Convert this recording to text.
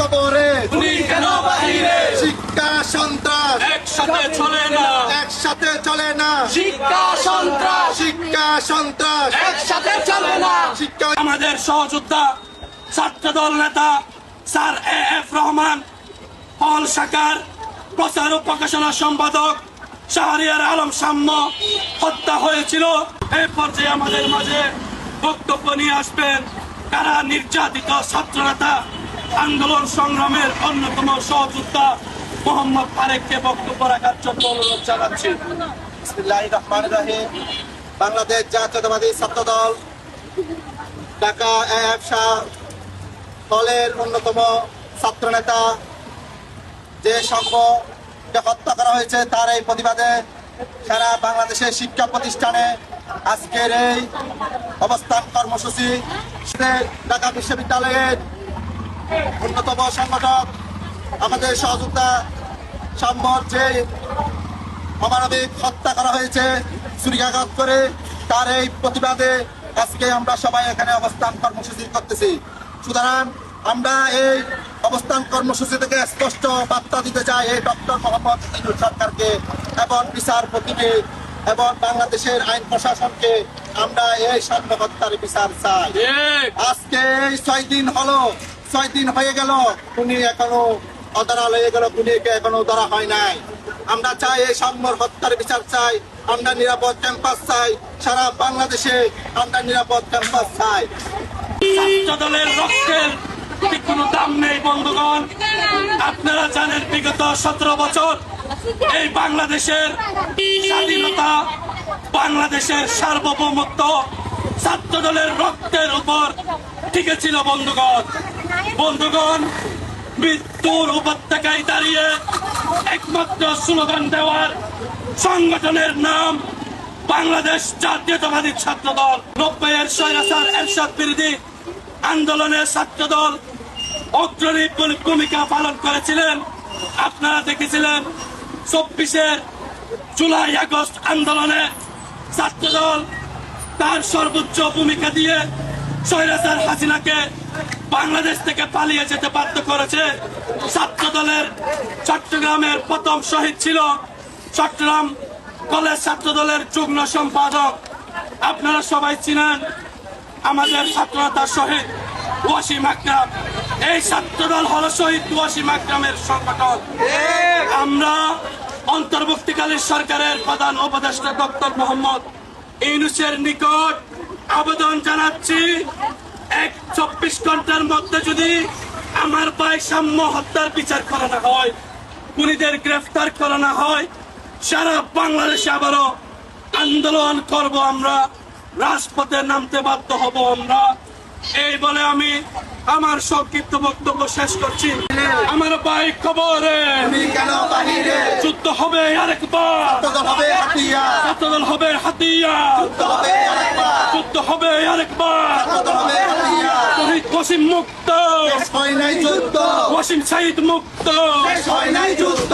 কবরে উনি কেন বাহিরে? শিক্ষা সন্ত্রাস একসাথে চলে না, একসাথে চলে না। শিক্ষা সন্ত্রাস শিক্ষা সন্ত্রাস একসাথে চলে না। শিক্ষা আমাদের সহযোদ্ধা ছাত্রদল নেতা স্যার এ.এফ. রহমান, হল শাখার প্রচার ও প্রকাশনা সম্পাদক শাহরিয়ার আলম সাম্য হত্যা হয়েছিল। এই পর্যায়ে আমাদের মাঝে বক্তব্য নিয়ে আসবেন কারা নির্যাতিত ছাত্রনেতা আন্দোলন সংগ্রামের অন্যতম সহযোদ্ধা মোহাম্মদ তারেককে বক্তব্য রাখার জন্য অনুরোধ জানাচ্ছি। বিসমিল্লাহির রহমানির রহিম। বাংলাদেশ জাতীয়তাবাদী ছাত্রদল ঢাকা এএফ শাহ দলের অন্যতম ছাত্রনেতা যে সংঘকে হত্যা করা হয়েছে তার এই প্রতিবাদে সারা বাংলাদেশের শিক্ষা প্রতিষ্ঠানে আজকের এই অবস্থান কর্মসূচি। ঢাকা বিশ্ববিদ্যালয়ের অন্যতম সংগঠক আমাদের সহযোদ্ধা সাম্যর যে অমানবিক হত্যা করা হয়েছে ছুরিকাঘাত করে, তার এই প্রতিবাদে আজকে আমরা সবাই এখানে অবস্থান কর্মসূচি করতেছি। সুতরাং আমরা এই অবস্থান কর্মসূচি থেকে স্পষ্ট বার্তা দিতে চাই এই ডক্টর মোহাম্মদ ইউনূস সরকারকে এবং বিচারপতিকে এবং বাংলাদেশের আইন প্রশাসনকে আমরা এই সাম্য হত্যার বিচার চাই। আজকে এই 6 দিন হলো, 6 দিন হয়ে গেল, উনি এখনো অধরা হয়ে গেল, খুনিকে এখনো ধরা হয় নাই। আমরা চাই এই সাম্যর হত্যার বিচার চাই। আমরা নিরাপদ ক্যাম্পাস চাই, সারা বাংলাদেশে আমরা নিরাপদ ক্যাম্পাস চাই। ছাত্র দলের রক্তের কোনো দাম নেই বন্ধুগণ। আপনারা জানেন বিগত 17 বছর এই বাংলাদেশের স্বাধীনতা, বাংলাদেশের সার্বভৌমত্ব ছাত্র দলের রক্তের উপর টিকে ছিল বন্ধুগণ। মৃত্যুর উপত্যকায় দাঁড়িয়ে একমাত্র স্লোগান দেওয়ার সংগঠনের নাম বাংলাদেশ জাতীয়তাবাদী ছাত্র দল। 90-এর স্বৈরাচার এরশাদ বিরোধী আন্দোলনে ছাত্র দল অগ্রণী ভূমিকা পালন করেছিলেন। আপনারা দেখেছিলেন 24-এর জুলাই আগস্ট আন্দোলনে ছাত্র দল তার সর্বোচ্চ ভূমিকা দিয়ে স্বৈরাচার হাসিনাকে বাংলাদেশ থেকে পালিয়ে যেতে বাধ্য করেছে। ছাত্র দলের চট্টগ্রামের প্রথম শহীদ ছিল চট্টগ্রাম কলেজ ছাত্র দলের যুগ্ম সম্পাদক, আপনারা সবাই চিনেন আমাদের ছাত্রনেতা শহীদ ওয়াসিম আকরাম। এই ছাত্র দল হল শহীদ ওয়াসিম আকরামের সংগঠন। আমরা অন্তর্বর্তীকালীন সরকারের প্রধান উপদেষ্টা ডক্টর মোহাম্মদ ইউনূসের নিকট আবেদন জানাচ্ছি, 24 ঘন্টার মধ্যে যদি আমার ভাই সাম্য হত্যার বিচার করা না হয়, খুনিদের গ্রেফতার করা না হয়, সারা বাংলাদেশে আবারও আন্দোলন করব, আমরা রাজপথে নামতে বাধ্য হব আমরা। এই বলে আমি আমার সংক্ষিপ্ত বক্তব্য শেষ করছি। আমার ভাই কবরে কেন বাহিরে যুদ্ধ হবে আরেকবার, হবে হাতিয়ার, ছাত্রদল হবে হাতিয়ার, হবে আরেকবার, যুদ্ধ হবে আরেকবার। হবে হাতিয়ার। শহীদ ওয়াসিম মুক্ত, শেষ হয় নাই যুদ্ধ, ওয়াসিম সাইদ মুক্ত। শেষ হয় নাই যুদ্ধ।